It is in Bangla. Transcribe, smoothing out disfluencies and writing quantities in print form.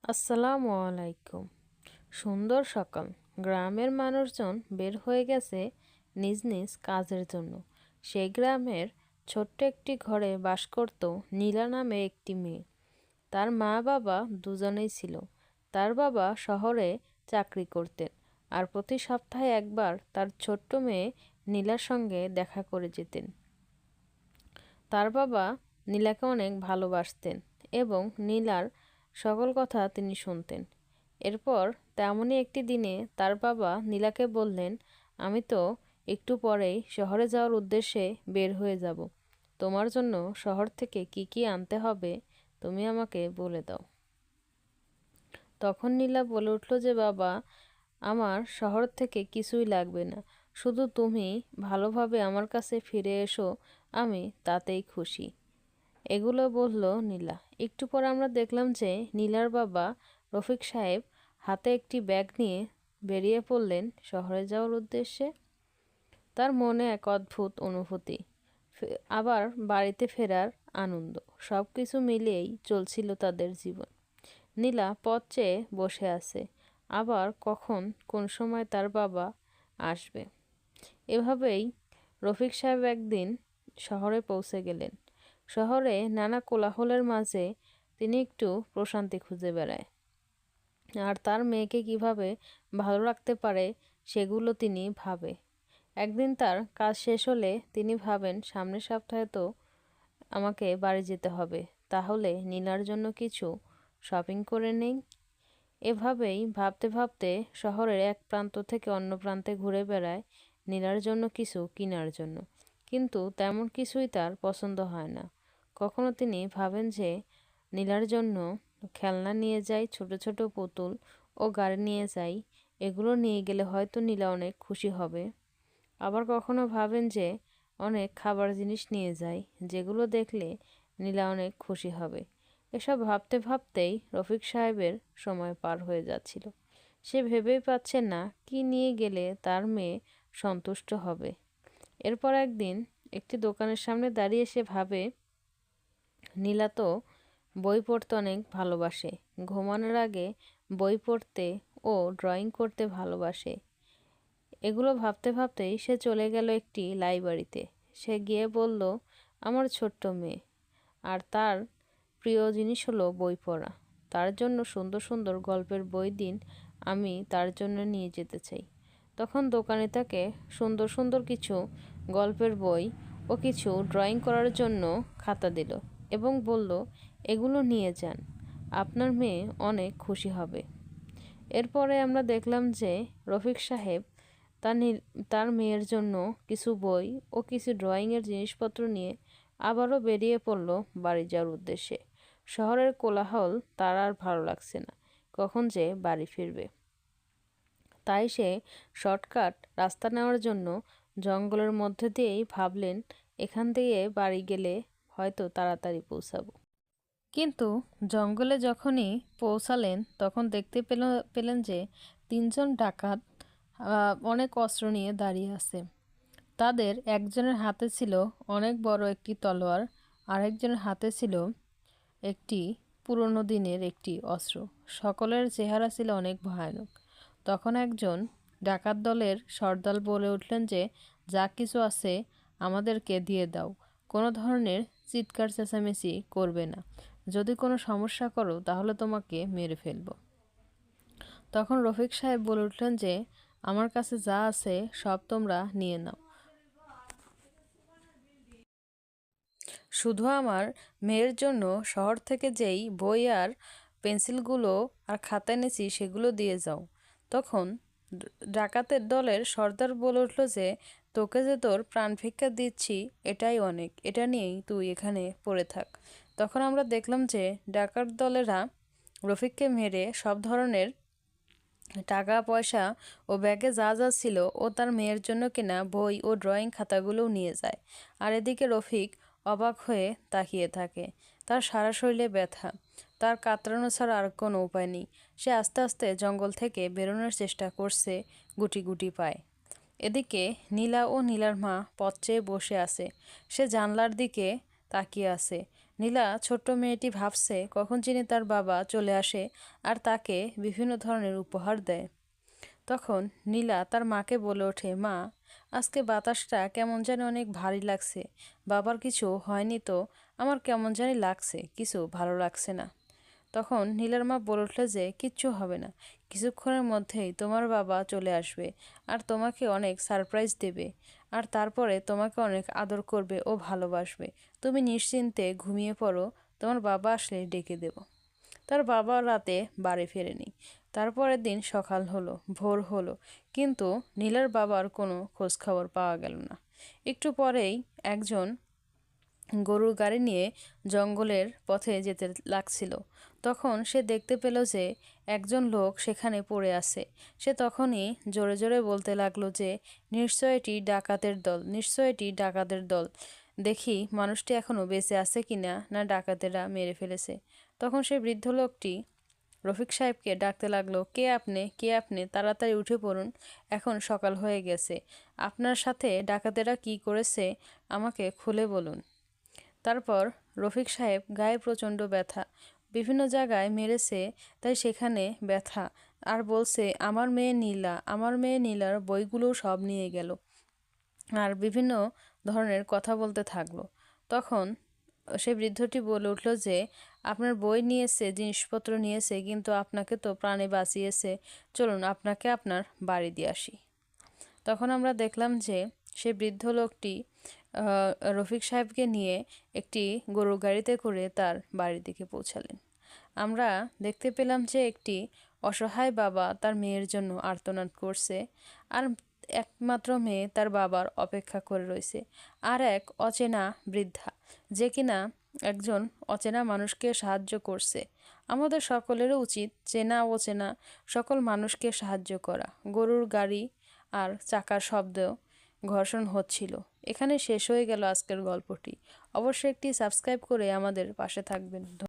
আসসালামু আলাইকুম। সুন্দর সকাল। গ্রামের মানুষজন বের হয়ে গেছে নিজ নিজ কাজের জন্য। সেই গ্রামের ছোট্ট একটি ঘরে বাস করত নীলা নামে একটি মেয়ে। তার মা বাবা দুজনেই ছিল। তার বাবা শহরে চাকরি করতেন, আর প্রতি সপ্তাহে একবার তার ছোট্ট মেয়ে নীলার সঙ্গে দেখা করে যেতেন। তার বাবা নীলাকে অনেক ভালোবাসতেন এবং নীলার সকল কথা তিনি শুনতেন। এরপর তেমনই একটি দিনে তার বাবা নীলাকে বললেন, আমি তো একটু পরেই শহরে যাওয়ার উদ্দেশ্যে বের হয়ে যাব। তোমার জন্য শহর থেকে কি কি আনতে হবে তুমি আমাকে বলে দাও। তখন নীলা বলে উঠল যে, বাবা, আমার শহর থেকে কিছুই লাগবে না, শুধু তুমি ভালোভাবে আমার কাছে ফিরে এসো, আমি তাতেই খুশি। এগুলো বলল নীলা। একটু পর আমরা দেখলাম যে নীলার বাবা রফিক সাহেব হাতে একটি ব্যাগ নিয়ে বেরিয়ে পড়লেন শহরে যাওয়ার উদ্দেশ্যে। তার মনে এক অদ্ভুত অনুভূতি, আবার বাড়িতে ফেরার আনন্দ, সব কিছু মিলিয়েই চলছিল তাদের জীবন। নীলা পথ চেয়ে বসে আছে, আবার কখন কোন সময় তার বাবা আসবে। এভাবেই রফিক সাহেব একদিন শহরে পৌঁছে গেলেন। শহরে নানা কোলাহলের মাঝে তিনি একটু প্রশান্তি খুঁজে বেড়ায়, আর তার মেয়েকে কিভাবে ভালো রাখতে পারে সেগুলো তিনি ভাবে। একদিন তার কাজ শেষ হলে তিনি ভাবেন, সামনের সপ্তাহে তো আমাকে বাড়ি যেতে হবে, তাহলে নীলার জন্য কিছু শপিং করে নেই। এভাবেই ভাবতে ভাবতে শহরের এক প্রান্ত থেকে অন্য প্রান্তে ঘুরে বেড়ায় নীলার জন্য কিছু কেনার জন্য। কিন্তু তেমন কিছুই তার পছন্দ হয় না। কখনো তিনি ভাবেন যে নীলার জন্য খেলনা নিয়ে যাই, ছোট ছোট পুতুল ও গাড়ি নিয়ে যাই, এগুলো নিয়ে গেলে হয়তো নীলা অনেক খুশি হবে। আবার কখনো ভাবেন যে অনেক খাবার জিনিস নিয়ে যাই, যেগুলো দেখলে নীলা অনেক খুশি হবে। এসব ভাবতে ভাবতেই রফিক সাহেবের সময় পার হয়ে যাচ্ছিল। সে ভেবেই পাচ্ছে না কি নিয়ে গেলে তার মেয়ে সন্তুষ্ট হবে। এরপর একদিন একটি দোকানের সামনে দাঁড়িয়ে সে ভাবে, নীলা তো বই পড়তে অনেক ভালোবাসে, ঘুমানোর আগে বই পড়তে ও ড্রয়িং করতে ভালোবাসে। এগুলো ভাবতে ভাবতেই সে চলে গেল একটি লাইব্রেরিতে। সে গিয়ে বলল, আমার ছোট্ট মেয়ে, আর তার প্রিয় জিনিস হলো বই পড়া। তার জন্য সুন্দর সুন্দর গল্পের বই দিন, আমি তার জন্য নিয়ে যেতে চাই। তখন দোকানি তাকে সুন্দর সুন্দর কিছু গল্পের বই ও কিছু ড্রয়িং করার জন্য খাতা দিল এবং বলল, এগুলো নিয়ে যান, আপনার মেয়ে অনেক খুশি হবে। এরপরে আমরা দেখলাম যে রফিক সাহেব তার মেয়ের জন্য কিছু বই ও কিছু ড্রয়িংয়ের জিনিসপত্র নিয়ে আবারও বেরিয়ে পড়ল বাড়ি যাওয়ার উদ্দেশ্যে। শহরের কোলাহল তার আর ভালো লাগছে না, কখন যে বাড়ি ফিরবে। তাই সে শর্টকাট রাস্তা নেওয়ার জন্য জঙ্গলের মধ্যে দিয়েই ভাবলেন, এখান থেকে বাড়ি গেলে হয়তো তাড়াতাড়ি পৌঁছাবো। কিন্তু জঙ্গলে যখনই পৌঁছালেন তখন দেখতে পেলেন যে তিনজন ডাকাত অনেক অস্ত্র নিয়ে দাঁড়িয়ে আছে। তাদের একজনের হাতে ছিল অনেক বড় একটি তলোয়ার, আরেকজনের হাতে ছিল একটি পুরনো দিনের একটি অস্ত্র। সকলের চেহারা ছিল অনেক ভয়ানক। তখন একজন ডাকাত দলের সর্দার বলে উঠলেন যে, যা কিছু আছে আমাদেরকে দিয়ে দাও, কোনো ধরনের চিৎকার চেঁচামেচি করবে না, যদি কোনো সমস্যা করো তাহলে তোমাকে মেরে ফেলব। তখন রফিক সাহেব বলে উঠলেন যে, আমার কাছে যা আছে সব তোমরা নিয়ে নাও, শুধু আমার মেয়ের জন্য শহর থেকে যেই বই আর পেন্সিলগুলো আর খাতা এনেছি সেগুলো দিয়ে যাও। তখন ডাকাতের দলের সর্দার বলে উঠল যে, তোকে যে তোর প্রাণ ভিক্ষা দিচ্ছি এটাই অনেক, এটা নিয়েই তুই এখানে পড়ে থাক। তখন আমরা দেখলাম যে ডাকাত দলেরা রফিককে মেরে সব ধরনের টাকা পয়সা ও ব্যাগে যা যা ছিল ও তার মেয়ের জন্য কেনা বই ও ড্রয়িং খাতাগুলোও নিয়ে যায়। আর এদিকে রফিক অবাক হয়ে তাকিয়ে থাকে। তার সারা শরীরে ব্যথা, তার কাতরানো ছাড়া আর কোনো উপায় নেই। সে আস্তে আস্তে জঙ্গল থেকে বেরোনোর চেষ্টা করছে গুটি গুটি পায়। এদিকে নীলা ও নীলার মা পথ চেয়ে বসে আছে। সে জানলার দিকে তাকিয়ে আছে। নীলা ছোট্ট মেয়েটি ভাবছে কখন যিনি তার বাবা চলে আসে আর তাকে বিভিন্ন ধরনের উপহার দেয়। তখন নীলা তার মাকে বলে ওঠে, মা, আজকে বাতাসটা কেমন জানি অনেক ভারী লাগছে। বাবার কিছু হয়নি তো? আমার কেমন জানি লাগছে, কিছু ভালো লাগছে না। তখন নীলার মা বলে উঠল যে কিচ্ছু হবে না, কিছুক্ষণের মধ্যেই তোমার বাবা চলে আসবে আর তোমাকে অনেক সারপ্রাইজ দেবে, আর তারপরে তোমাকে অনেক আদর করবে ও ভালোবাসবে। তুমি নিশ্চিন্তে ঘুমিয়ে পড়ো, তোমার বাবা আসলে ডেকে দেব। তার বাবা রাতে বাড়ি ফেরেনি। তারপরের দিন সকাল হলো, ভোর হলো, কিন্তু নীলার বাবার কোনো খোঁজখবর পাওয়া গেল না। একটু পরেই একজন গরুর গাড়ি নিয়ে জঙ্গলের পথে যেতে লাগছিল। তখন সে দেখতে পেল যে একজন লোক সেখানে পড়ে আছে। সে তখনই জোরে জোরে বলতে লাগলো যে নিশ্চয় এটি ডাকাতের দল, নিশ্চয় এটি ডাকাতের দল। দেখি মানুষটি এখনো বেঁচে আছে কিনা, না ডাকাতেরা মেরে ফেলেছে। তখন সেই বৃদ্ধ লোকটি রফিক সাহেবকে ডাকতে লাগলো, কে আপনি, কে আপনি, তাড়াতাড়ি উঠে পড়ুন, এখন সকাল হয়ে গেছে। আপনার সাথে ডাকাতেরা কি করেছে আমাকে খুলে বলুন। তারপর রফিক সাহেব গায়ে প্রচণ্ড ব্যথা, বিভিন্ন জায়গায় মেরেছে, তাই সেখানে ব্যথা, আর বলছে আমার মেয়ে নীলা, আমার মেয়ে নীলার বইগুলো সব নিয়ে গেল, আর বিভিন্ন ধরনের কথা বলতে থাকলো। তখন সেই বৃদ্ধটি বলে উঠল যে আপনার বই নিয়েছে, জিনিসপত্র নিয়েছে, কিন্তু আপনাকে তো প্রাণে বাঁচিয়েছে, চলুন আপনাকে আপনার বাড়ি দিয়ে আসি। তখন আমরা দেখলাম যে সে বৃদ্ধ লোকটি রফিক সাহেবকে নিয়ে একটি গরুর গাড়িতে করে তার বাড়ির দিকে পৌঁছালেন। আমরা দেখতে পেলাম যে একটি অসহায় বাবা তার মেয়ের জন্য আর্তনাদ করছে, আর একমাত্র মেয়ে তার বাবার অপেক্ষা করে রয়েছে, আর এক অচেনা বৃদ্ধা যে কিনা একজন অচেনা মানুষকে সাহায্য করছে। আমাদের সকলেরও উচিত চেনা অচেনা সকল মানুষকে সাহায্য করা। গরুর গাড়ি আর চাকার শব্দ, ঘর্ষণ হচ্ছিল। এখানে শেষ হয়ে গেল আজকের গল্পটি। অবশ্যই একটি সাবস্ক্রাইব করে আমাদের পাশে থাকবেন।